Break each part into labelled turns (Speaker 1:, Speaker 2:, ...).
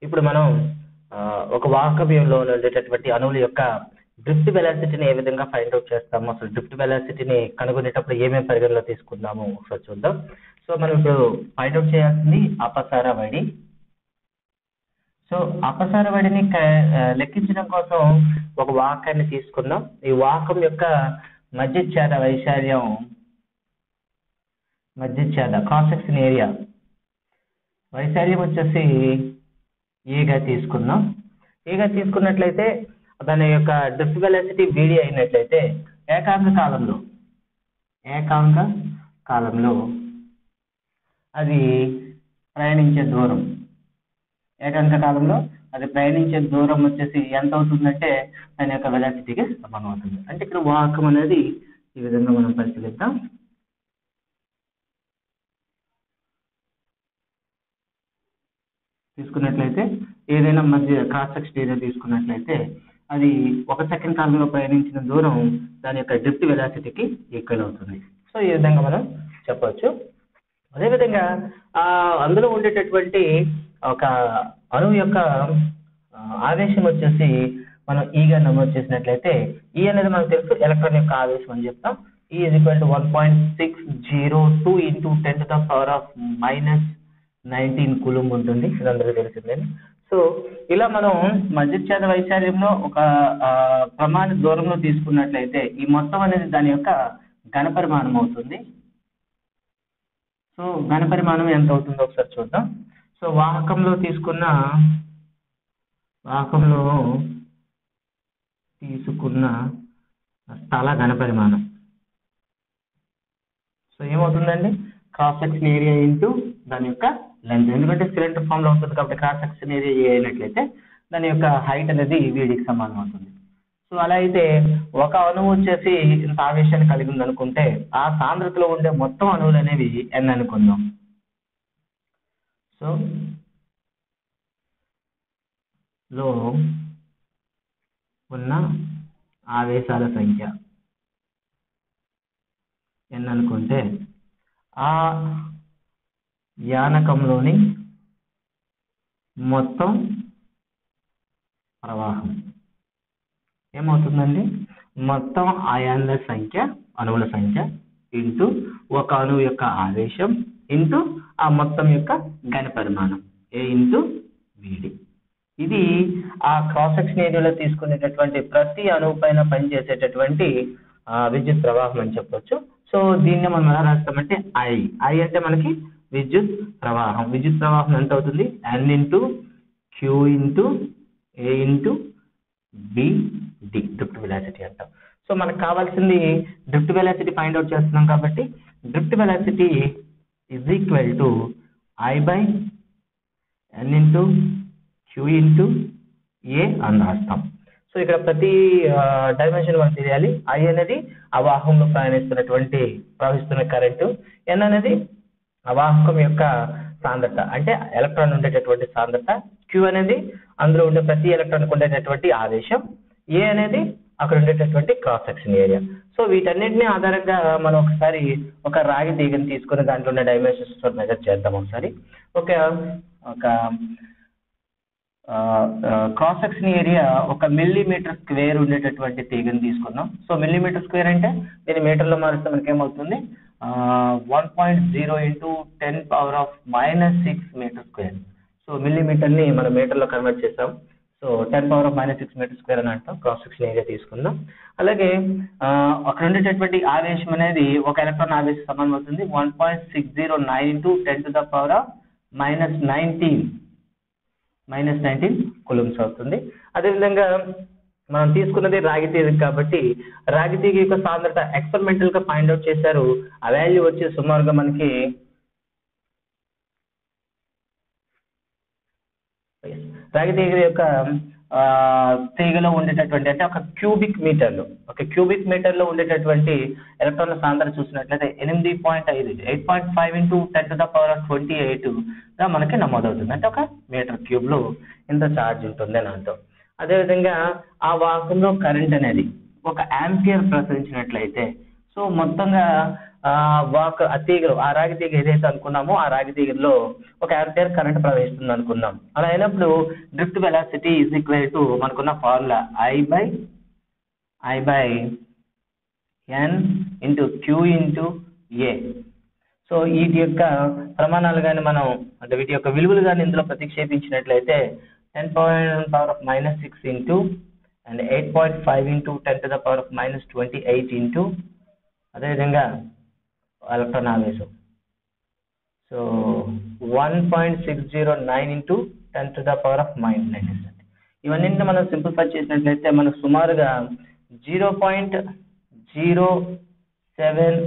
Speaker 1: ఇప్పుడు మనం ఒక వాహకవ్యంలో ఉండేటటువంటి అణువుల యొక్క డ్రిఫ్ట్ వెలాసిటీని ఏ విధంగా ఫైండ్ అవుట్ చేస్తాము, అసలు డ్రిఫ్ట్ వెలాసిటీని కనుగొనేటప్పుడు ఏమేమి పరిగణలో తీసుకుందాము ఒకసారి చూద్దాం. సో మనం ఇప్పుడు ఫైండ్ అవుట్ చేయాల్సింది అపసర వడి. సో అపసర వడిని లెక్కించడం కోసం ఒక వాహకాన్ని తీసుకుందాం. ఈ వాహకం యొక్క మధ్యఛేద వైశాల్యం, మధ్యఛేద క్రాస్ సెక్షన్ ఏరియా వైశాల్యం వచ్చేసి ఏగా తీసుకుందాం. ఏగా తీసుకున్నట్లయితే దాని యొక్క డ్రిఫ్ట్ వెలాసిటీ వేడి అయినట్లయితే ఏకాంక కాలంలో అది ప్రయాణించే దూరం, వచ్చేసి ఎంత అవుతుందంటే దాని యొక్క వెలాసిటీకి సమానం అవుతుంది. అంటే ఇక్కడ వాహకం అనేది ఈ విధంగా మనం పరిశీలిద్దాం. తీసుకున్నట్లయితే ఏదైనా మధ్య క్రాస్ సెక్షన్ ఏరియా తీసుకున్నట్లయితే అది 1 సెకండ్ కాలంలో ప్రయాణించిన దూరం దాని యొక్క డ్రిఫ్ట్ వెలాసిటీకి ఈక్వల్ అవుతుంది. సో ఈ విధంగా మనం చెప్పవచ్చు. అదేవిధంగా అందులో ఉండేటటువంటి ఒక అణువు యొక్క ఆవేశం వచ్చేసి మనం ఈగా నమోదు చేసినట్లయితే ఈ అనేది మనకు తెలుసు, ఎలక్ట్రాన్ యొక్క ఆవేశం అని చెప్తాం. E = 1.602 × 10⁻⁻19 కూలుంబ్ ఉంటుంది, ఇది అందరికీ తెలిసిందే. సో ఇలా మనం మధ్యఛేద వైశాల్యంలో ఒక ప్రమాణ దూరంలో తీసుకున్నట్లయితే ఈ మొత్తం అనేది దాని యొక్క ఘనపరిమాణం అవుతుంది. సో ఘనపరిమాణం ఎంత అవుతుందో ఒకసారి చూద్దాం. సో వాహకంలో తీసుకున్న స్థల ఘనపరిమాణం సో ఏమవుతుందండి, క్రాస్ సెక్షన్ ఏరియా ఇంటూ దాని యొక్క లెంత్. ఎందుకంటే సిలిండర్ ఫామ్ లో ఉంటుంది కాబట్టి క్రాస్ సెక్షన్ ఏరియా ఏ అయినట్లయితే దాని యొక్క హైట్ అనేది వీడికి సమానం అవుతుంది. సో అలా అయితే ఒక అణువు వచ్చేసి ఇంత ఆవేశాన్ని కలిగి ఉంది అనుకుంటే ఆ సాంద్రతలో ఉండే మొత్తం అణువులు అనేవి n అనుకుందాం. సో లో ఉన్న ఆవేశాల సంఖ్య n అనుకుంటే ఆ యానకంలోని మొత్తం ప్రవాహం ఏమవుతుందండి, మొత్తం అయాన్ల సంఖ్య, అణువుల సంఖ్య ఇంటూ ఒక అణువు యొక్క ఆవేశం ఇంటూ ఆ మొత్తం యొక్క ఘనపరిమాణం A ఇంటూ VD. ఇది ఆ క్రాస్ సెక్షన్ ఏరియాలో తీసుకునేటటువంటి ప్రతి అణువు పైన పనిచేసేటటువంటి విద్యుత్ ప్రవాహం అని చెప్పొచ్చు. సో దీన్ని మనం ఎలా రాస్తామంటే I అంటే మనకి విద్యుత్ ప్రవాహం ఎంత అవుతుంది, N into Q into A into BD drift velocity అంటాం. సో మనకు కావాల్సింది డ్రిఫ్ట్ వెలాసిటీ ఫైండ్ అవుట్ చేస్తున్నాం కాబట్టి drift velocity = I/N into Q into A అని రాస్తాం. సో ఇక్కడ ప్రతి డైమెన్షన్ మనకు తెలియాలి. I అనేది ఆ వాహకంలో ప్రవహిస్తున్న కరెంటు, N అనేది ఆ వాహకం యొక్క సాంద్రత అంటే ఎలక్ట్రాన్ ఉండేటటువంటి సాంద్రత, Q అనేది అందులో ఉండే ప్రతి ఎలక్ట్రాన్ ఉండేటటువంటి ఆవేశం, A అనేది అక్కడ ఉండేటటువంటి క్రాస్ సెక్షన్ ఏరియా. సో వీటన్నిటిని ఆధారంగా మనం ఒకసారి ఒక రాగి తీగని తీసుకుని దాంట్లో ఉన్న డైమెన్షన్స్ మెజర్ చేద్దాం. ఒకసారి ఒక cross section area 1 millimetre square ఉండేటటువంటి తీగని తీసుకుందాం. సో మిల్లీమీటర్ స్క్వేర్ అంటే దీన్ని మీటర్లో మారిస్తే మనకి ఏమవుతుంది, 1.0 × 10⁻⁻6 మీటర్ స్క్వేర్. సో మిల్లీమీటర్ని మనం మీటర్లో కన్వర్ట్ చేసాం. సో 10⁻⁻6 మీటర్ స్క్వేర్ అని అంటాం. క్రాస్ సెక్షన్ ఏరియా తీసుకుందాం. అలాగే అక్కడ ఉండేటటువంటి ఆవేశం అనేది ఒక ఎలక్ట్రాన్ ఆవేశం సమానం అవుతుంది 1.609 × 10⁻19 కూలుంబ్స్ అవుతుంది. అదేవిధంగా మనం తీసుకున్నది రాగి తీగ కాబట్టి రాగి తీగ యొక్క సాంద్రత ఎక్స్పెరిమెంటల్ గా ఫైండ్ అవుట్ చేశారు. ఆ వాల్యూ వచ్చి సుమారుగా మనకి రాగి తీగ యొక్క తీగలో ఉండేటటువంటి అంటే ఒక క్యూబిక్ మీటర్లో ఉండేటటువంటి ఎలక్ట్రాన్ల సాంద్రత చూసినట్లయితే 8.5 × 10⁻28 గా మనకి నమోదవుతుంది. అంటే ఒక మీటర్ క్యూబ్ లో ఇంత ఛార్జ్ ఉంటుంది అని అంటాం. అదేవిధంగా ఆ వాహకంలో కరెంట్ అనేది ఒక యాంపియర్ ప్రసరించినట్లయితే సో మొత్తంగా ఆ రాగి తీగ ఏదైతే అనుకున్నామో ఆ రాగి తీగలో ఒక యాంపియర్ కరెంట్ ప్రవహిస్తుంది అనుకుందాం. అలా అయినప్పుడు drift velocity is equal to మనకున్న formula I by N into Q into A. So వీటి యొక్క ప్రమాణాలు కానీ మనం అంటే వీటి యొక్క విలువలు కానీ ఇందులో ప్రతిక్షేపించినట్లయితే 10⁻⁻⁻6 ఇంటూ అండ్ 8.5 ఇంటూ 10⁻⁻28 ఇంటూ అదేవిధంగా ఎలక్ట్రాన్ ఆవేశం సో 1.609 ఇంటూ 10⁻⁻⁻9. ఇవన్నీ మనం సింప్లిఫై చేసినట్లయితే మనకు సుమారుగా 0.07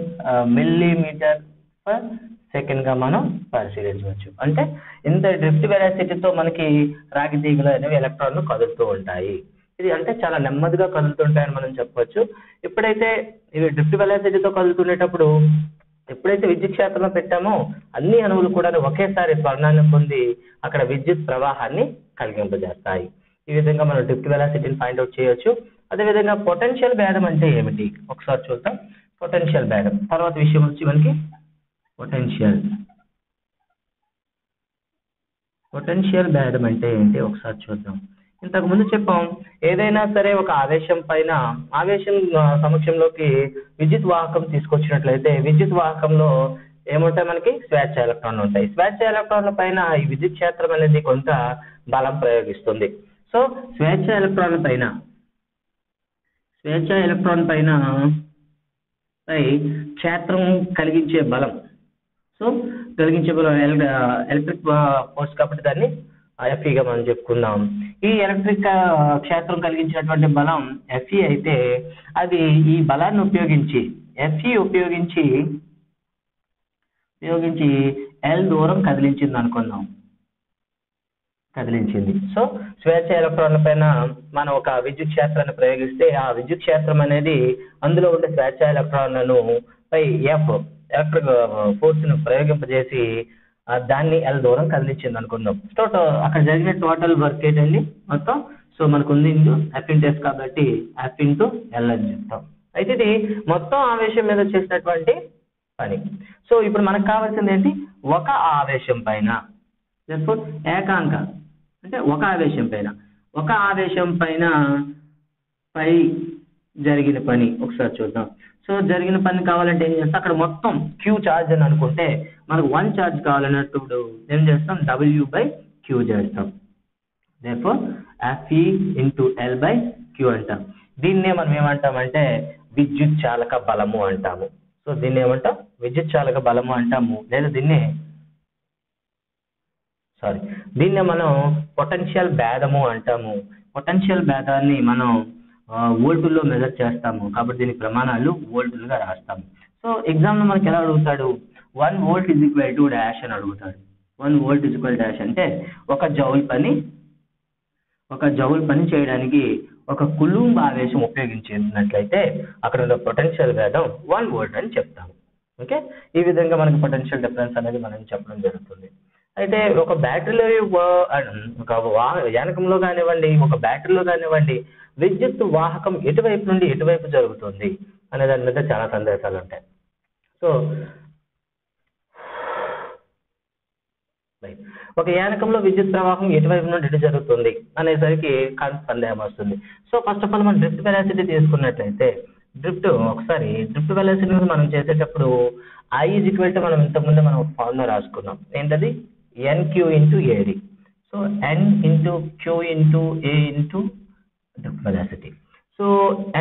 Speaker 1: మిల్లీమీటర్ పర్ సెకండ్ గా మనం పరిశీలించవచ్చు. అంటే ఇంత డ్రిఫ్ట్ వెలాసిటీతో మనకి రాగి తీగలు అనేవి ఎలక్ట్రాన్లు కదులుతూ ఉంటాయి. ఇది అంటే చాలా నెమ్మదిగా కదులుతుంటాయని మనం చెప్పవచ్చు. ఎప్పుడైతే ఇవి డ్రిఫ్ట్ వెలాసిటీతో కదులుతునేటప్పుడు ఎప్పుడైతే విద్యుత్ క్షేత్రంలో పెట్టామో అన్ని అణువులు కూడా ఒకేసారి త్వరణాన్ని పొంది అక్కడ విద్యుత్ ప్రవాహాన్ని కలిగింపజేస్తాయి. ఈ విధంగా మనం డ్రిఫ్ట్ వెలాసిటీని ఫైండ్ అవుట్ చేయొచ్చు. అదేవిధంగా పొటెన్షియల్ భేదం అంటే ఏమిటి ఒకసారి చూద్దాం. పొటెన్షియల్ భేదం తర్వాత విషయం వచ్చి మనకి పొటెన్షియల్ భేదం అంటే ఏంటి ఒకసారి చూద్దాం. ఇంతకు ముందు చెప్పాం ఏదైనా సరే ఒక ఆవేశం సమక్షంలోకి విద్యుత్ వాహకం తీసుకొచ్చినట్లయితే విద్యుత్ వాహకంలో ఏముంటాయి మనకి స్వేచ్ఛ ఎలక్ట్రాన్లు ఉంటాయి. స్వేచ్ఛ ఎలక్ట్రాన్ల పైన ఈ విద్యుత్ క్షేత్రం అనేది కొంత బలం ప్రయోగిస్తుంది. సో స్వేచ్ఛ ఎలక్ట్రాన్ పైన క్షేత్రం కలిగించే బలం ఎలక్ట్రిక్ ఫోర్స్ కాబట్టి దాన్ని ఎఫ్ఈగా మనం చెప్పుకుందాం. ఈ ఎలక్ట్రిక్ క్షేత్రం కలిగించినటువంటి బలం ఎఫ్ఈ అయితే అది ఈ బలాన్ని ఉపయోగించి ఎల్ దూరం కదిలించింది. సో స్వేచ్ఛ ఎలక్ట్రాన్ల పైన మనం ఒక విద్యుత్ క్షేత్రాన్ని ప్రయోగిస్తే ఆ విద్యుత్ క్షేత్రం అనేది అందులో ఉండే స్వేచ్ఛ ఎలక్ట్రాన్లను పై ఎలక్ట్రిక్ ఫోర్స్ ను ప్రయోగింపజేసి దాన్ని ఎల్ దూరం కదిలించింది అనుకుందాం. సో అక్కడ జరిగిన టోటల్ వర్క్ ఏంటండి మొత్తం సో మనకు ఉంది ఎఫ్ ఇంటూ ఎస్ కాబట్టి ఎఫ్ ఇంటూ ఎల్ అని చెప్తాం. అయితే ఇది మొత్తం ఆవేశం మీద చేసినటువంటి పని. సో ఇప్పుడు మనకు కావాల్సింది ఏంటి ఒక ఆవేశం పైన ఏకాంక అంటే ఒక ఆవేశం పైన పై జరిగిన పని ఒకసారి చూద్దాం. సో జరిగిన పని కావాలంటే ఏం చేస్తాం అక్కడ మొత్తం క్యూ చార్జ్ అని అనుకుంటే మనకు 1 చార్జ్ కావాలన్నప్పుడు ఏం చేస్తాం W/Q చేస్తాం. therefore Fe into L/Q అంటాం. దీన్నే మనం ఏమంటామంటే విద్యుత్ చాలక బలము అంటాము. సో దీన్ని ఏమంటాం విద్యుత్ చాలక బలము అంటాము లేదా దీన్నే మనం పొటెన్షియల్ భేదము అంటాము. పొటెన్షియల్ భేదాన్ని మనం వోల్టుల్లో మెజర్ చేస్తాము కాబట్టి దీని ప్రమాణాలు వోల్టులుగా రాస్తాము. సో ఎగ్జామ్ లో మనకి ఎలా అడుగుతాడు 1 volt is equal to dash అని అడుగుతాడు. 1 volt is equal dash అంటే ఒక జౌల్ పని చేయడానికి ఒక కులూంబ్ ఆవేశం ఉపయోగించినట్లయితే అక్కడ ఉన్న పొటెన్షియల్ భేదం 1 volt అని చెప్తాము. ఓకే ఈ విధంగా మనకి పొటెన్షియల్ డిఫరెన్స్ అనేది మనం చెప్పడం జరుగుతుంది. అయితే ఒక బ్యాటరీలో ఒక యానకంలో కానివ్వండి ఒక బ్యాటరీలో కానివ్వండి విద్యుత్ వాహకం ఎటువైపు నుండి ఎటువైపు జరుగుతుంది అనే దాని మీద చాలా సందేహాలు ఉంటాయి. సో ఒక యానకంలో విద్యుత్ ప్రవాహం ఎటువైపు నుండి ఎటు జరుగుతుంది అనేసరికి సందేహం వస్తుంది. సో ఫస్ట్ ఆఫ్ ఆల్ మనం డ్రిఫ్ట్ వెలాసిటీ తీసుకున్నట్లయితే డ్రిఫ్ట్ వెలాసిటీ మనం చేసేటప్పుడు I is equal to మనం ఇంతకుముందు మనం ఫార్ములా రాసుకున్నాం ఏంటది NQ into AD. So N into Q into A into drift velocity. So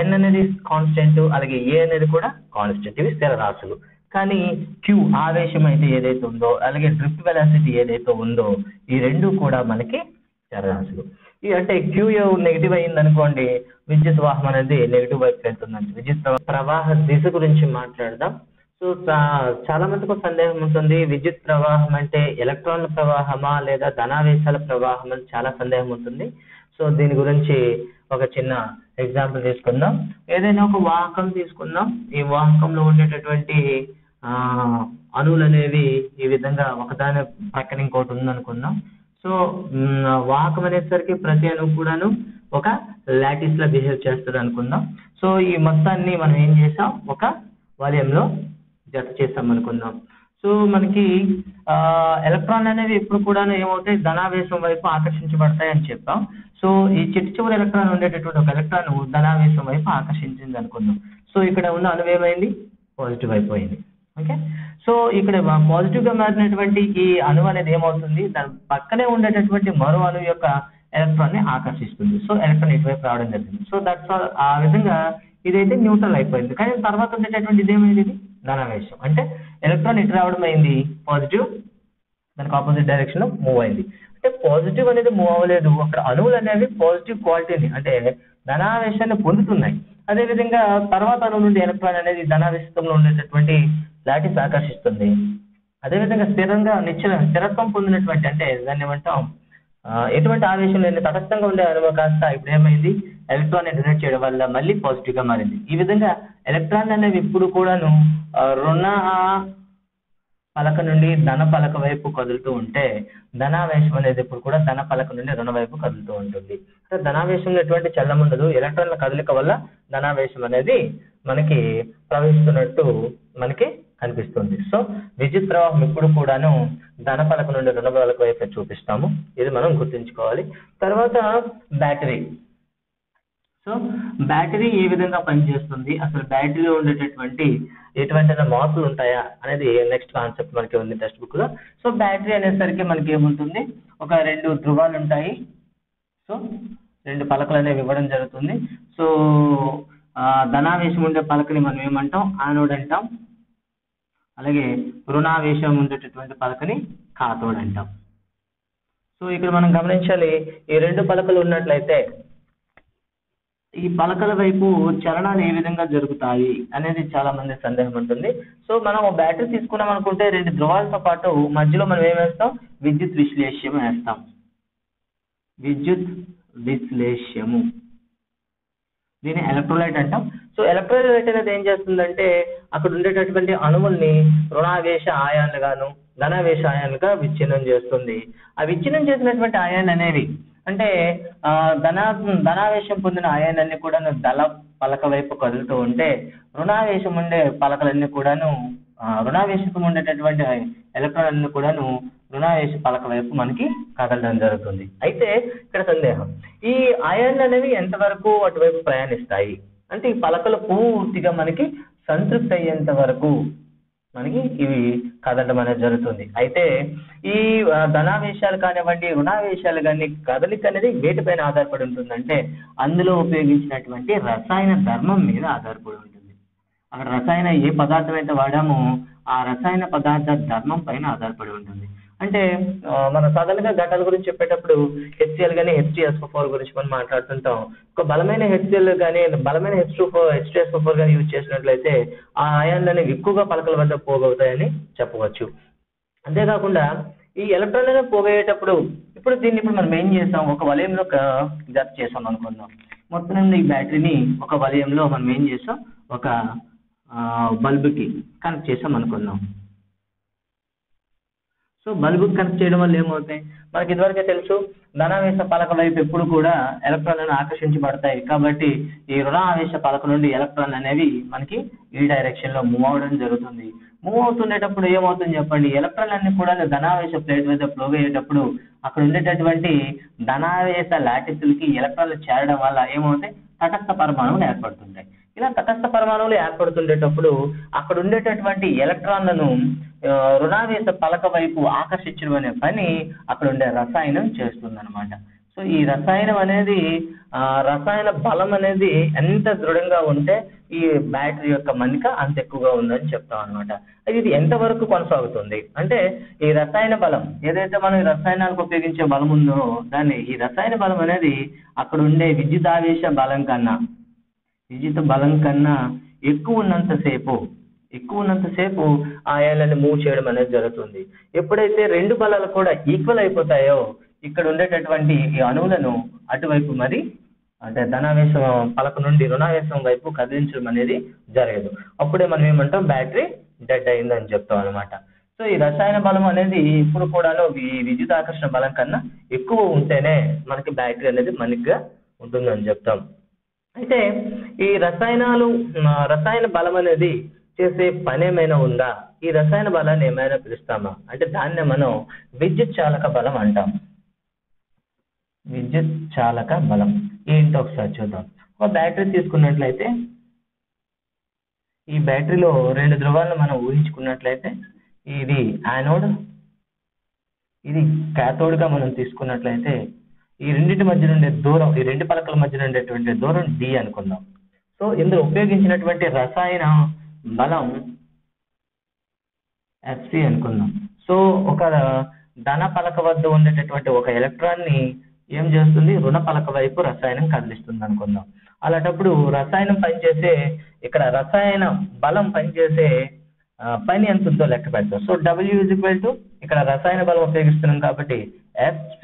Speaker 1: N అనేది కాన్స్టెంట్ అలాగే A అనేది కూడా కాన్స్టెంట్ ఇవి స్థిర రాశులు. కానీ Q ఆవేశం అయితే ఏదైతే ఉందో అలాగే డ్రిఫ్ట్ వెలాసిటీ ఏదైతే ఉందో ఈ రెండు కూడా మనకి చరరాశులు. అంటే Q నెగిటివ్ అయింది అనుకోండి విద్యుత్ వాహనం అనేది నెగిటివ్ వైపు వెళ్తుందండి. విద్యుత్ ప్రవాహ దిశ గురించి మాట్లాడదాం. సో చాలా మందికి సందేహం ఉంటుంది విద్యుత్ ప్రవాహం అంటే ఎలక్ట్రాన్ల ప్రవాహమా లేదా ధనావేశాల ప్రవాహం అని చాలా సందేహం ఉంటుంది. సో దీని గురించి ఒక చిన్న ఎగ్జాంపుల్ తీసుకుందాం. ఏదైనా ఒక వాహకం తీసుకుందాం. ఈ వాహకంలో ఉండేటటువంటి అణువులు అనేవి ఈ విధంగా ఒకదాని ప్రక్కన ఇంకోటి ఉంది అనుకుందాం. సో వాహకం అనేసరికి ప్రతి అణువు కూడాను ఒక లాటిస్ లా బిహేవ్ చేస్తుంది అనుకుందాం. సో ఈ మొత్తాన్ని మనం ఏం చేసాం, ఒక వలయంలో జత చేస్తాం అనుకుందాం. సో మనకి ఎలక్ట్రాన్లు అనేవి ఎప్పుడు కూడా ఏమవుతాయి, ధనావేశం వైపు ఆకర్షించబడతాయి అని చెప్పాం. సో ఈ చివరి ఎలక్ట్రాన్ ఉండేటటువంటి ఒక ఎలక్ట్రాన్ ధనావేశం వైపు ఆకర్షించింది అనుకుందాం. సో ఇక్కడ ఉన్న అణువు ఏమైంది, పాజిటివ్ అయిపోయింది. ఓకే, సో ఇక్కడ పాజిటివ్ గా మారినటువంటి ఈ అణువు అనేది ఏమవుతుంది, దాని పక్కనే ఉండేటటువంటి మరో అణువు యొక్క ఎలక్ట్రాన్ ని ఆకర్షిస్తుంది. సో ఎలక్ట్రాన్ ఇటువైపు రావడం జరిగింది. So that's all. ఆ విధంగా ఇదైతే న్యూట్రల్ అయిపోయింది. కానీ తర్వాత ఉండేటటువంటి ఇదేమైంది, ఇది ధనావేశం. అంటే ఎలక్ట్రాన్ ఇటు రావడం అయింది పాజిటివ్, దానికి ఆపోజిట్ డైరెక్షన్ లో మూవ్ అయింది. అంటే పాజిటివ్ అనేది మూవ్ అవ్వలేదు, అక్కడ అణువులు అనేవి పాజిటివ్ క్వాలిటీని అంటే ధనావేశాన్ని పొందుతున్నాయి. అదేవిధంగా తర్వాత అణువు నుండి ఎలక్ట్రాన్ అనేది ధనావేశంలో ఉండేటటువంటి లాటిస్ ఆకర్షిస్తుంది. అదేవిధంగా స్థిరత్వం పొందినటువంటి అంటే దాన్ని ఏమంటాం, ఎటువంటి ఆవేశం లేని తటస్థంగా ఉండే అణువు కాస్త ఇప్పుడు ఏమైంది, ఎలక్ట్రాన్ డొనేట్ చేయడం వల్ల మళ్ళీ పాజిటివ్ గా మారింది. ఈ విధంగా ఎలక్ట్రాన్ అనేవి ఇప్పుడు కూడాను రుణ పలక నుండి ధన పలక వైపు కదులుతూ ఉంటే, ధనావేశం అనేది ఇప్పుడు కూడా ధన పలక నుండి రుణ వైపు కదులుతూ ఉంటుంది. అంటే ధనావేశంలో ఎటువంటి చలనం ఉండదు, ఎలక్ట్రాన్ల కదలిక వల్ల ధనావేశం అనేది మనకి ప్రవహిస్తున్నట్టు మనకి కనిపిస్తుంది. సో విద్యుత్ ప్రవాహం ఎప్పుడు కూడాను ధన పలక నుండి రుణ పలక వైపు చూపిస్తాము, ఇది మనం గుర్తుంచుకోవాలి. తర్వాత బ్యాటరీ. సో బ్యాటరీ ఏ విధంగా పనిచేస్తుంది, అసలు బ్యాటరీలో ఉండేటటువంటి ఎటువంటి మార్పులు ఉంటాయా అనేది నెక్స్ట్ కాన్సెప్ట్ మనకి ఉంది టెక్స్ట్ బుక్ లో. సో బ్యాటరీ అనేసరికి మనకి ఏముంటుంది, ఒక 2 ధ్రువాలు ఉంటాయి. సో 2 పలకలు అనేవి ఇవ్వడం జరుగుతుంది. సో ధనావేశం ఉండే పలకని మనం ఏమంటాం, యానోడ్ అంటాం. అలాగే రుణావేశం ఉండేటటువంటి పలకని కాథోడ్ అంటాం. సో ఇక్కడ మనం గమనించాలి, ఈ 2 పలకలు ఉన్నట్లయితే ఈ పలకల వైపు చలనాలు ఏ విధంగా జరుగుతాయి అనేది చాలా మంది సందేహం ఉంటుంది. సో మనం బ్యాటరీ తీసుకున్నాం అనుకుంటే 2 ధ్రువాలతో పాటు మధ్యలో మనం ఏం వేస్తాం, విద్యుత్ విశ్లేష్యం వేస్తాం. విద్యుత్ విశ్లేష్యము, దీన్ని ఎలక్ట్రోలైట్ అంటాం. సో ఎలక్ట్రోలైట్ అనేది ఏం చేస్తుందంటే అక్కడ ఉండేటటువంటి అణువుల్ని రుణావేశ ఆయాన్లుగాను ధనావేశ ఆయాన్లుగా విచ్ఛిన్నం చేస్తుంది. ఆ విచ్ఛిన్నం చేసినటువంటి ఆయాన్ అనేవి అంటే ధనావేశం పొందిన ఆయాలన్నీ కూడా దళ పలక వైపు కదులుతూ ఉంటే, రుణావేశం ఉండే పలకలన్నీ కూడాను రుణావేశం ఉండేటటువంటి ఎలక్ట్రాన్ అన్ని కూడాను రుణావేశ పలక వైపు మనకి కదలడం జరుగుతుంది. అయితే ఇక్కడ సందేహం, ఈ ఆయాన్లు అనేవి ఎంతవరకు అటువైపు ప్రయాణిస్తాయి అంటే ఈ పలకలు పూర్తిగా మనకి సంతృప్తి అయ్యేంత వరకు మనకి ఇవి కదలడం అనేది జరుగుతుంది. అయితే ఈ ధనావేశాలు కానివ్వండి రుణావేశాలు కానీ కదలిక అనేది వేటిపైన ఆధారపడి ఉంటుందంటే అందులో ఉపయోగించినటువంటి రసాయన ధర్మం మీద ఆధారపడి ఉంటుంది. అక్కడ రసాయన ఏ పదార్థం అయితే వాడామో ఆ రసాయన పదార్థ ధర్మం పైన ఆధారపడి ఉంటుంది. అంటే మన సాధారణంగా ఘటాల గురించి చెప్పేటప్పుడు హెచ్సిఎల్ కానీ H2SO4 గురించి మనం మాట్లాడుతుంటాం. ఒక బలమైన హెచ్సిఎల్ కానీ బలమైన H2SO4 కానీ యూజ్ చేసినట్లయితే ఆ ఆయాన్లు ఎక్కువగా పలకల వద్ద పోగవుతాయని చెప్పవచ్చు. అంతేకాకుండా ఈ ఎలక్ట్రాన్ అనేది పోగయ్యేటప్పుడు ఇప్పుడు మనం ఏం చేసాం, ఒక వలయంలో జత చేసాం అనుకుందాం. మొత్తం ఈ బ్యాటరీని ఒక వలయంలో మనం ఏం చేసాం, ఒక బల్బుకి కనెక్ట్ చేసాం అనుకుందాం. సో బల్బు కనెక్ట్ చేయడం వల్ల ఏమవుతాయి, మనకి ఇదివరకే తెలుసు ధనావేశ పలక వైపు ఎప్పుడు కూడా ఎలక్ట్రాన్లను ఆకర్షించబడతాయి. కాబట్టి ఈ రుణావేశ పలక నుండి ఎలక్ట్రాన్లు అనేవి మనకి ఈ డైరెక్షన్ లో మూవ్ అవడం జరుగుతుంది. మూవ్ అవుతుండేటప్పుడు ఏమవుతుంది చెప్పండి, ఎలక్ట్రాన్లు అన్ని కూడా ధనావేశ ప్లేట్ మీద ఫ్లోగ్ అయ్యేటప్పుడు అక్కడ ఉండేటటువంటి ధనావేశ లాటిస్లకి ఎలక్ట్రాన్లు చేరడం వల్ల ఏమవుతాయి, తటస్థ పరమాణువులు ఏర్పడుతుంటాయి. ఇలా తటస్థ పరమాణువులు ఏర్పడుతుండేటప్పుడు అక్కడ ఉండేటటువంటి ఎలక్ట్రాన్లను రుణావేశ పలక వైపు ఆకర్షించడం అనే పని అక్కడ ఉండే రసాయనం చేస్తుంది అనమాట. సో ఈ రసాయనం అనేది రసాయన బలం అనేది ఎంత దృఢంగా ఉంటే ఈ బ్యాటరీ యొక్క మన్నిక అంత ఎక్కువగా ఉందని చెప్తాం అనమాట. ఇది ఎంతవరకు కొనసాగుతుంది అంటే ఈ రసాయన బలం ఏదైతే మనం ఈ రసాయనాలకు ఉపయోగించే బలం ఉందో దాన్ని ఈ రసాయన బలం అనేది అక్కడ ఉండే విద్యుదావేశ బలం కన్నా ఎక్కువ ఉన్నంతసేపు ఆ అయాన్లను మూవ్ చేయడం అనేది జరుగుతుంది. ఎప్పుడైతే 2 బలాలు కూడా ఈక్వల్ అయిపోతాయో ఇక్కడ ఉండేటటువంటి ఈ అణువులను అటువైపు మరి అంటే ధనావేశం పలక నుండి రుణావేశం వైపు కదిలించడం అనేది జరగదు. అప్పుడే మనం ఏమంటాం, బ్యాటరీ డెడ్ అయిందని చెప్తాం అనమాట. సో ఈ రసాయన బలం అనేది ఇప్పుడు కూడా ఈ విద్యుత్ ఆకర్షణ బలం కన్నా ఎక్కువ ఉంటేనే మనకి బ్యాటరీ అనేది మన్నికగా ఉంటుందని చెప్తాం. అయితే ఈ రసాయన బలం అనేది చేసే పని ఏమైనా ఉందా, ఈ రసాయన బలాన్ని ఏమైనా పిలుస్తామా అంటే దాన్నే మనం విద్యుత్ చాలక బలం అంటాం. విద్యుత్ చాలక బలం ఏంటో ఒకసారి చూద్దాం. ఒక బ్యాటరీ తీసుకున్నట్లయితే ఈ బ్యాటరీలో 2 ధ్రువాలను మనం ఊహించుకున్నట్లయితే ఇది యానోడ్, ఇది cathode గా మనం తీసుకున్నట్లయితే ఈ రెండింటి మధ్య ఉండే దూరం, ఈ రెండు పలకల మధ్య ఉండేటువంటి దూరం d అనుకుందాం. సో ఇందులో ఉపయోగించినటువంటి రసాయన బలం Fc అనుకుందాం. సో ఒక ధన పలక వద్ద ఉండేటటువంటి ఒక ఎలక్ట్రాన్ ని ఏం చేస్తుంది, రుణ పలక వైపు రసాయనం కదిలిస్తుంది అనుకుందాం. అలాంటప్పుడు రసాయనం పనిచేసే, ఇక్కడ రసాయన బలం పనిచేసే పని ఎంత ఉందో లెక్క పెడతాం. సో W = ఇక్కడ రసాయన బలం ఉపయోగిస్తున్నాం కాబట్టి Fc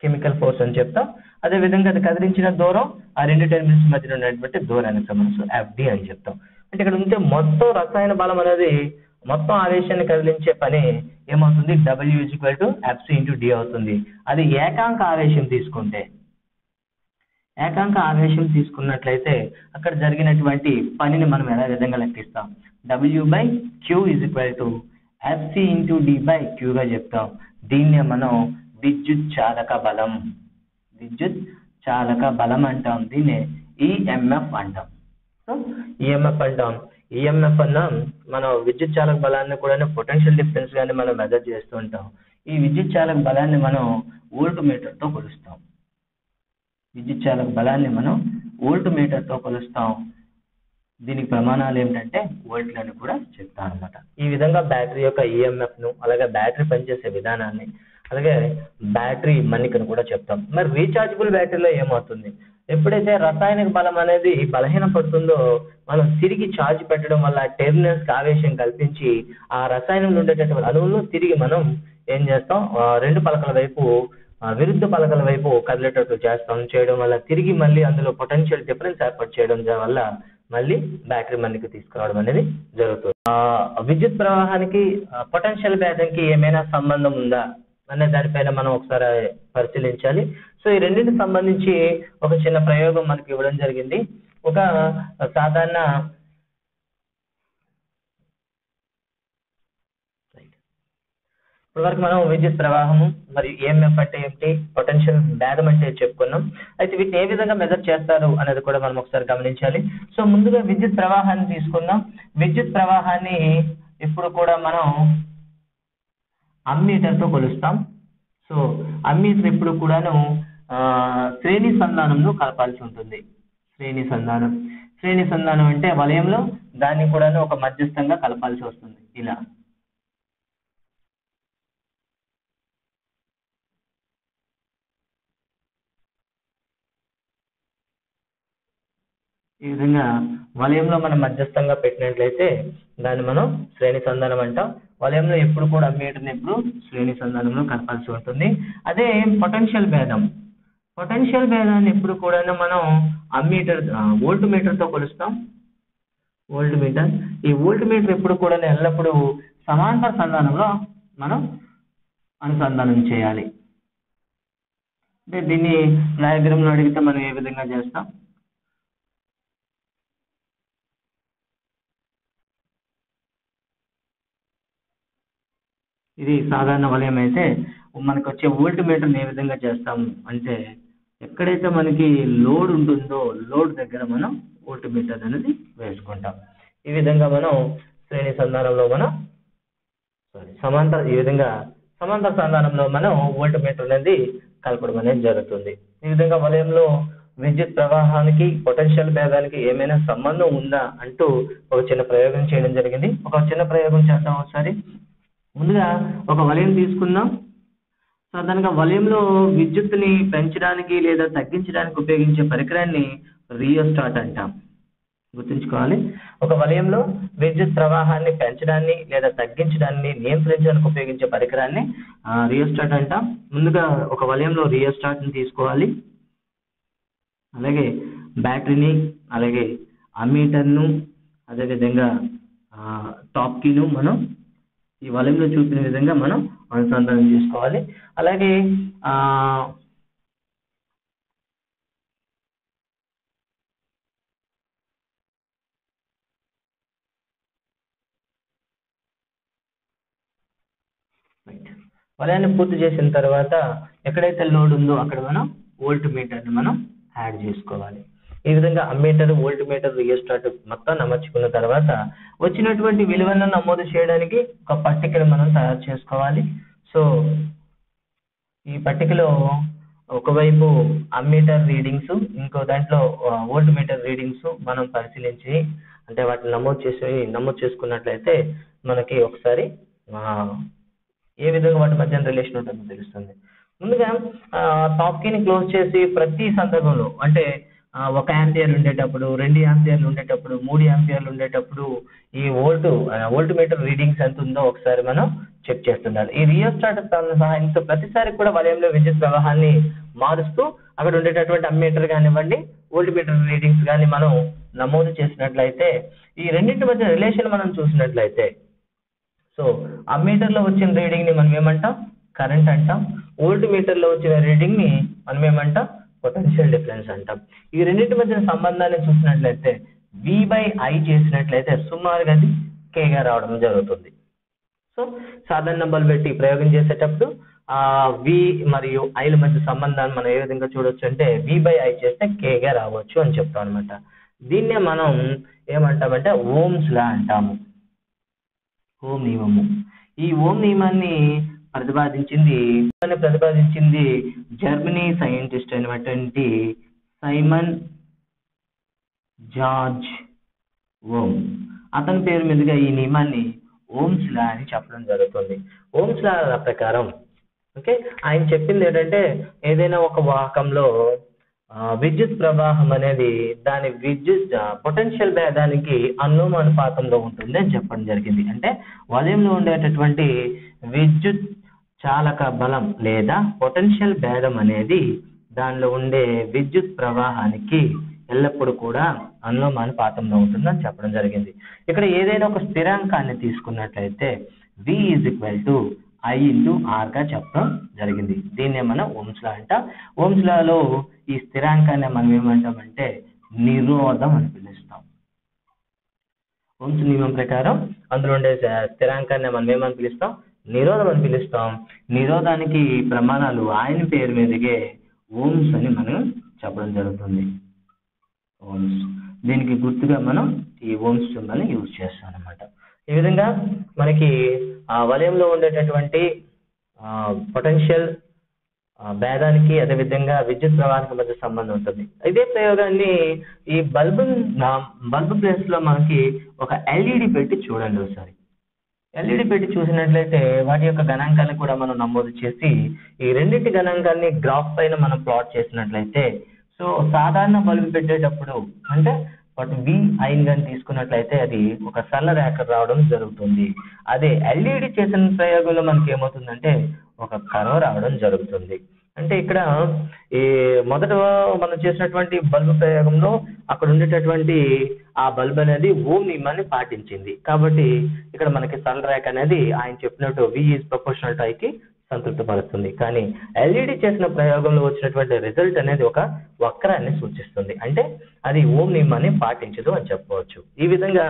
Speaker 1: కెమికల్ ఫోర్స్ అని చెప్తాం. అదే విధంగా అది కదిలించిన దూరం ఆ రెండు టెర్మినల్స్ మధ్య ఉన్నటువంటి దూరానికి సమానం. సో FD అని చెప్తాం. అంటే ఇక్కడ ఉంటే మొత్తం రసాయన బలం అనేది మొత్తం ఆవేశాన్ని కదిలించే పని ఏమవుతుంది, W = Fc × D అవుతుంది. అది ఏకాంక ఆవేశం తీసుకున్నట్లయితే అక్కడ జరిగినటువంటి పనిని మనం ఎలా విధంగా లెక్కిస్తాం, W/Q = Fc × D/Q గా చెప్తాం. దీన్నే మనం విద్యుత్ చాలక బలం అంటాం. దీన్నే EMF అంటాం. సో EMF అంటాం. EMF అన్నా మనం విద్యుత్ చాలక బలాన్ని కూడా పొటెన్షియల్ డిఫరెన్స్ గాని మనం మెజర్ చేస్తూ ఉంటాం. ఈ విద్యుత్ చాలక బలాన్ని మనం వోల్ట్ మీటర్ తో కొలుస్తాం. దీనికి ప్రమాణాలు ఏమిటంటే వోల్ట్లను కూడా చెప్తాం అనమాట. ఈ విధంగా బ్యాటరీ యొక్క EMF ను, అలాగే బ్యాటరీ పనిచేసే విధానాన్ని, అలాగే బ్యాటరీ మన్నికను కూడా చెప్తాం. మరి రీఛార్జబుల్ బ్యాటరీలో ఏమవుతుంది, ఎప్పుడైతే రసాయనిక బలం అనేది బలహీన పడుతుందో మనం తిరిగి ఛార్జ్ పెట్టడం వల్ల టెర్మినల్స్ కి ఆవేశం కల్పించి ఆ రసాయనంలో ఉండేటటువంటి అణువులను తిరిగి మనం ఏం చేస్తాం, రెండు పలకల వైపు విరుద్ధ పలకల వైపు కదిలేటట్టు చేయడం వల్ల తిరిగి మళ్ళీ అందులో పొటెన్షియల్ డిఫరెన్స్ ఏర్పాటు చేయడం వల్ల మళ్ళీ బ్యాటరీ మన్నిక తీసుకురావడం అనేది జరుగుతుంది. విద్యుత్ ప్రవాహానికి పొటెన్షియల్ భేదంకి ఏమైనా సంబంధం ఉందా అనే దానిపైన మనం ఒకసారి పరిశీలించాలి. సో ఈ రెండింటికి సంబంధించి ఒక చిన్న ప్రయోగం మనకి ఇవ్వడం జరిగింది. ఒక సాధారణ ఇప్పటివరకు మనం విద్యుత్ ప్రవాహము మరియు EMF అంటే ఏమిటి, పొటెన్షియల్ భేదం అంటే చెప్పుకున్నాం. అయితే వీటిని ఏ విధంగా మెజర్ చేస్తారు అనేది కూడా మనం ఒకసారి గమనించాలి. సో ముందుగా విద్యుత్ ప్రవాహాన్ని తీసుకుందాం. విద్యుత్ ప్రవాహాన్ని ఇప్పుడు కూడా మనం అమ్మీటర్ తో కొలుస్తాం. సో అమ్మీటర్ ఇప్పుడు కూడాను శ్రేణి సంధానంలో కలపాల్సి ఉంటుంది. శ్రేణి సంధానం అంటే వలయంలో దాన్ని కూడాను ఒక మధ్యస్థంగా కలపాల్సి వస్తుంది. ఇలా ఈ విధంగా వలయంలో మనం మధ్యస్థంగా పెట్టినట్లయితే దాన్ని మనం శ్రేణి సంధానం అంటాం. వలయంలో ఎప్పుడు కూడా అమ్మీటర్ని ఎప్పుడు శ్రేణి సంధానంలో కలపాల్సి ఉంటుంది. అదే పొటెన్షియల్ భేదాన్ని ఎప్పుడు కూడా మనం అమ్మీటర్ వోల్ట్ మీటర్ తో కొలుస్తాం. ఈ వోల్ట్ మీటర్ ఎప్పుడు కూడా ఎల్లప్పుడూ సమాంతర సంధానంలో మనం అనుసంధానం చేయాలి. అంటే దీన్ని డయాగ్రామ్ లో అడిగితే మనం ఏ విధంగా చేస్తాం, ఇది సాధారణ వలయం అయితే మనకు వచ్చే వోల్ట్ మీటర్ని ఏ విధంగా చేస్తాము అంటే ఎక్కడైతే మనకి లోడ్ ఉంటుందో లోడ్ దగ్గర మనం వోల్ట్ మీటర్ అనేది వేసుకుంటాం. ఈ విధంగా మనం శ్రేణి సంధానంలో ఈ విధంగా సమాంతర సంధానంలో మనం వోల్ట్ మీటర్ అనేది కలపడం అనేది జరుగుతుంది. ఈ విధంగా వలయంలో విద్యుత్ ప్రవాహానికి పొటెన్షియల్ భేదానికి ఏమైనా సంబంధం ఉందా అంటూ ఒక చిన్న ప్రయోగం చేయడం జరిగింది. ఒక చిన్న ప్రయోగం చేద్దాం ఒకసారి. ముందుగా ఒక వలయం తీసుకుందాం. సాధారణంగా వలయంలో విద్యుత్తుని పెంచడానికి లేదా తగ్గించడానికి ఉపయోగించే పరికరాన్ని రియోస్టాట్ అంటాం. గుర్తుంచుకోవాలి, ఒక వలయంలో విద్యుత్ ప్రవాహాన్ని పెంచడాన్ని లేదా తగ్గించడాన్ని నియంత్రించడానికి ఉపయోగించే పరికరాన్ని రియోస్టాట్ అంటాం. ముందుగా ఒక వలయంలో రియోస్టాట్ ని తీసుకోవాలి. అలాగే బ్యాటరీని, అలాగే అమ్మీటర్ను, అదేవిధంగా టాప్ కీను మనం ఈ వలయంలో చూపిన విధంగా మనం అనుసంధానం చేసుకోవాలి. అలాగే వలయాన్ని పూర్తి చేసిన తర్వాత ఎక్కడైతే లోడ్ ఉందో అక్కడ మనం వోల్ట్ మీటర్ని మనం యాడ్ చేసుకోవాలి. ఈ విధంగా అమ్మీటర్, వోల్ట్ మీటర్, రియోస్టాట్ మొత్తం అమర్చుకున్న తర్వాత వచ్చినటువంటి విలువలను నమోదు చేయడానికి ఒక పట్టికను మనం తయారు చేసుకోవాలి. సో ఈ పట్టికలో ఒకవైపు అమ్మీటర్ రీడింగ్స్, ఇంకో దాంట్లో వోల్ట్ మీటర్ రీడింగ్స్ మనం పరిశీలించి అంటే వాటిని నమోదు చేసుకున్నట్లయితే మనకి ఒకసారి ఏ విధంగా వాటి మధ్య రిలేషన్ ఉంటుందో తెలుస్తుంది. ముందుగా టాప్ కీని క్లోజ్ చేసి ప్రతి సందర్భంలో అంటే 1 ఆంపియర్ ఉండేటప్పుడు, 2 ఆంపియర్లు ఉండేటప్పుడు, 3 ఆంపియర్లు ఉండేటప్పుడు ఈ వోల్ట్ మీటర్ రీడింగ్స్ ఎంత ఉందో ఒకసారి మనం చెక్ చేస్తుండాలి. ఈ రియోస్టాట్ సహాయంతో ప్రతిసారి కూడా వలయంలో విద్యుత్ ప్రవాహాన్ని మారుస్తూ అక్కడ ఉండేటటువంటి అమ్మీటర్ కానివ్వండి, వోల్ట్ మీటర్ రీడింగ్స్ కానీ మనం నమోదు చేసినట్లయితే ఈ రెండింటి మధ్య రిలేషన్ మనం చూసినట్లయితే సో అమ్మీటర్ లో వచ్చిన రీడింగ్ ని మనం ఏమంటాం? కరెంట్ అంటాం. వోల్ట్ మీటర్ లో వచ్చిన రీడింగ్ ని మనం ఏమంటాం? పొటెన్షియల్ డిఫరెన్స్ అంటాం. ఈ రెండింటి మధ్య సంబంధాన్ని చూసినట్లయితే V/I చేసినట్లయితే సుమారుగా అది K గా రావడం జరుగుతుంది. సో సాధారణ బల్బ్ పెట్టి ప్రయోగం చేసేటప్పుడు V మరియు I ల మధ్య సంబంధాన్ని మనం ఏ విధంగా చూడొచ్చు అంటే V/I చేస్తే K గా రావచ్చు అని చెప్తాం అనమాట. దీన్నే మనం ఏమంటామంటే ఓమ్స్ లా అంటాము. ఓం నియమము. ఈ ఓం నియమాన్ని ప్రతిపాదించింది జర్మనీ సైంటిస్ట్ అయినటువంటి సైమన్ జార్జ్ ఓం. అతని పేరు మీదుగా ఈ నియమాన్ని ఓమ్స్ లా అని చెప్పడం జరుగుతుంది. ఓమ్స్ లా ప్రకారం ఓకే ఆయన చెప్పింది ఏంటంటే ఏదైనా ఒక వాహకంలో విద్యుత్ ప్రవాహం అనేది దాని విద్యుత్ పొటెన్షియల్ భేదానికి అనులోమానుపాతంలో ఉంటుంది అని చెప్పడం జరిగింది. అంటే వలయంలో ఉండేటటువంటి విద్యుత్ చాలక బలం లేదా పొటెన్షియల్ భేదం అనేది దానిలో ఉండే విద్యుత్ ప్రవాహానికి ఎల్లప్పుడూ కూడా అనులోమానుపాతంలో ఉంటుందని చెప్పడం జరిగింది. ఇక్కడ ఏదైనా ఒక స్థిరాంకాన్ని తీసుకున్నట్లయితే V=I/R గా చెప్పడం జరిగింది. దీన్నే మనం ఓమ్స్ లా అంటాం. ఓమ్స్ లాలో ఈ స్థిరాంకాన్ని మనం ఏమంటామంటే నిరోధం అని పిలుస్తాం. ఓమ్స్ నియమం ప్రకారం అందులో ఉండే స్థిరాంకాన్ని మనం ఏమని పిలుస్తాం? నిరోధం అని పిలుస్తాం. నిరోధానికి ప్రమాణాలు ఆయన పేరు మీదగే ఓమ్స్ అని మనం చెప్పడం జరుగుతుంది. ఓమ్స్. దీనికి గుర్తుగా మనం ఈ ఓమ్స్ సింబల్ని యూజ్ చేస్తాం అన్నమాట. ఈ విధంగా మనకి వలయంలో ఉండేటటువంటి పొటెన్షియల్ భేదానికి అదేవిధంగా విద్యుత్ ప్రవాహానికి మధ్య సంబంధం ఉంటుంది. ఇదే ప్రయోగాన్ని ఈ బల్బ్ ప్లేస్ లో మనకి ఒక ఎల్ఈడి పెట్టి చూడండి ఒకసారి. ఎల్ఈడి పెట్టి చూసినట్లయితే వాటి యొక్క గణాంకాన్ని కూడా మనం నమోదు చేసి ఈ రెండింటి గణాంకాన్ని గ్రాఫ్ పైన మనం ప్లాట్ చేసినట్లయితే సో సాధారణ బల్బు పెట్టేటప్పుడు అంటే VI కానీ తీసుకున్నట్లయితే అది ఒక సరళ రేఖ రావడం జరుగుతుంది. అదే ఎల్ఈడి చేసిన ప్రయోగంలో మనకి ఏమవుతుందంటే ఒక కర్వ్ రావడం జరుగుతుంది. అంటే ఇక్కడ ఈ మొదట మనం చేసినటువంటి బల్బు ప్రయోగంలో అక్కడ ఉండేటటువంటి ఆ బల్బ్ అనేది ఓం నియమాన్ని పాటించింది కాబట్టి ఇక్కడ మనకి సరళ రేఖ అనేది ఆయన చెప్పినట్టు V=I కి సంతృప్తిపరుస్తుంది. కానీ ఎల్ఈడి చేసిన ప్రయోగంలో వచ్చినటువంటి రిజల్ట్ అనేది ఒక వక్రాన్ని సూచిస్తుంది. అంటే అది ఓం నియమాన్ని పాటించదు అని చెప్పవచ్చు. ఈ విధంగా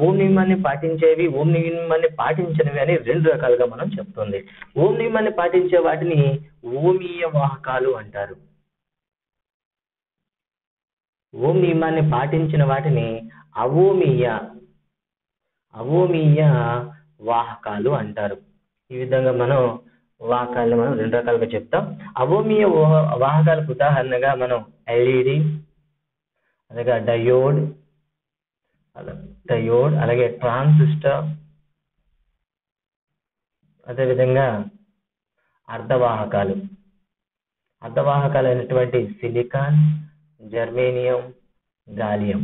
Speaker 1: ఓం నియమాన్ని పాటించేవి, ఓం నియమాన్ని పాటించనివి అని రెండు రకాలుగా మనం చెప్తుంది. ఓం నియమాన్ని పాటించే వాటిని ఓమీయ వాహకాలు అంటారు. ఓం నియమాన్ని పాటించిన వాటిని అవోమీయ వాహకాలు అంటారు. ఈ విధంగా మనం వాహకాలను మనం రెండు రకాలుగా చెప్తాం. అవోమీయ వాహకాలకు ఉదాహరణగా మనం ఎల్ఈడి, అలాగే డయోడ్, అలాగే ట్రాన్సిస్టర్, అదేవిధంగా అర్ధవాహకాలు అయినటువంటి సిలికాన్, జర్మేనియం, గాలియం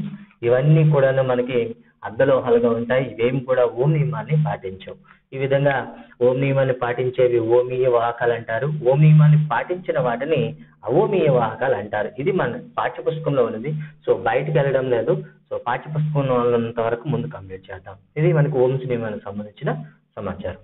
Speaker 1: ఇవన్నీ కూడా మనకి అర్ధలోహాలుగా ఉంటాయి. ఇవేమి కూడా ఓం నియమాన్ని పాటించవు. ఈ విధంగా ఓం నియమాన్ని పాటించేవి ఓమీయ వాహకాలు అంటారు. ఓం నియమాన్ని పాటించిన వాటిని అవోమీయ వాహకాలు అంటారు. ఇది మన పాఠ్యపుస్తకంలో ఉన్నది. సో బయటకు వెళ్ళడం లేదు. సో పాఠ్యపుస్తకంలో ఉన్నంత వరకు ముందు కంప్లీట్ చేద్దాం. ఇది మనకు ఓమ్స్ నియమానికి సంబంధించిన సమాచారం.